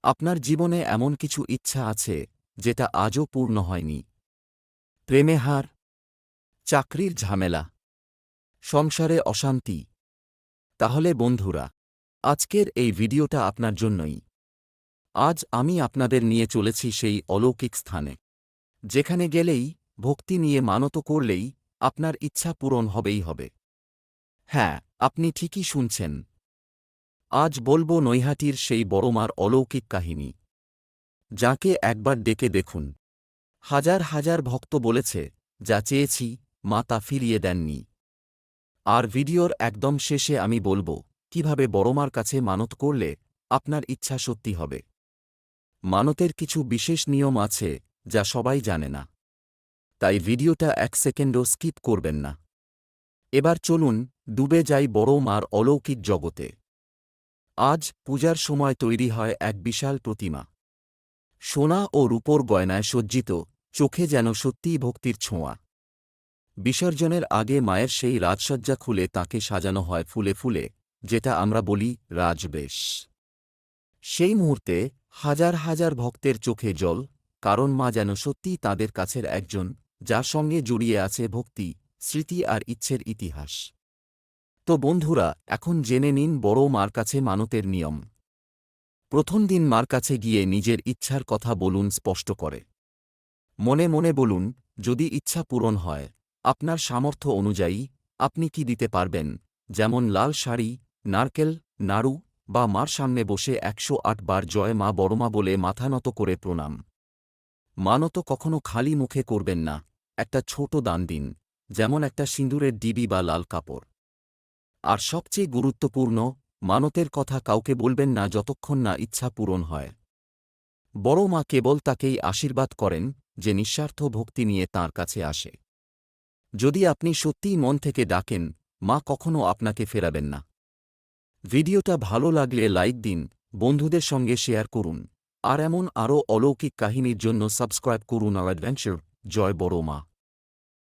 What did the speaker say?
আপনার জীবনে এমন কিছু ইচ্ছা আছে যেটা আজও পূর্ণ হয়নি। প্রেমে হার, চাকরির ঝামেলা, সংসারে অশান্তি। তাহলে বন্ধুরা, আজকের এই ভিডিওটা আপনার জন্যই। আজ আমি আপনাদের নিয়ে চলেছি সেই অলৌকিক স্থানে, যেখানে গেলেই, ভক্তি নিয়ে মানত করলেই আপনার ইচ্ছা পূরণ হবেই হবে। হ্যাঁ, আপনি ঠিকই শুনছেন। আজ বলবো নৈহাটির সেই বড়মার অলৌকিক কাহিনী, যাকে একবার ডেকে দেখুন। হাজার হাজার ভক্ত বলেছে, যা চেয়েছি মা তা ফিরিয়ে দেননি। আর ভিডিওর একদম শেষে আমি বলবো কিভাবে বড়মার কাছে মানত করলে আপনার ইচ্ছা সত্যি হবে। মানতের কিছু বিশেষ নিয়ম আছে যা সবাই জানে না, তাই ভিডিওটা এক সেকেন্ডও স্কিপ করবেন না। এবার চলুন ডুবে যাই বড় মার অলৌকিক জগতে। আজ পূজার সময় তৈরি হয় এক বিশাল প্রতিমা, সোনা ও রূপোর গয়নায় সজ্জিত, চোখে যেন সত্যিই ভক্তির ছোঁয়া। বিসর্জনের আগে মায়ের সেই রাজসজ্জা খুলে তাকে সাজানো হয় ফুলে ফুলে, যেটা আমরা বলি রাজবেশ। সেই মুহূর্তে হাজার হাজার ভক্তের চোখে জল, কারণ মা যেন সত্যিই তাদের কাছের একজন, যার সঙ্গে জড়িয়ে আছে ভক্তি, স্মৃতি আর ইচ্ছের ইতিহাস। তো বন্ধুরা, এখন জেনে নিন বড় মার কাছে মানতের নিয়ম। প্রথম দিন মার কাছে গিয়ে নিজের ইচ্ছার কথা বলুন স্পষ্ট করে। মনে মনে বলুন, যদি ইচ্ছা পূরণ হয়, আপনার সামর্থ্য অনুযায়ী আপনি কি দিতে পারবেন, যেমন লাল শাড়ি, নারকেল, নাড়ু, বা মার সামনে বসে ১০৮ বার জয় মা বড়মা বলে মাথা নত করে প্রণাম। মানত কখনো খালি মুখে করবেন না, একটা ছোট দান দিন, যেমন একটা সিঁদুরের ডিবি বা লাল কাপড়। আর সবচেয়ে গুরুত্বপূর্ণ, মানতের কথা কাউকে বলবেন না যতক্ষণ না ইচ্ছা পূরণ হয়। বড় মা কেবল তাকেই আশীর্বাদ করেন যে নিঃস্বার্থ ভক্তি নিয়ে তাঁর কাছে আসে। যদি আপনি সত্যিই মন থেকে ডাকেন, মা কখনো আপনাকে ফেরাবেন না। ভিডিওটা ভালো লাগলে লাইক দিন, বন্ধুদের সঙ্গে শেয়ার করুন, আর এমন আরও অলৌকিক কাহিনীর জন্য সাবস্ক্রাইব করুন আর অ্যাডভেঞ্চার। জয় বড় মা।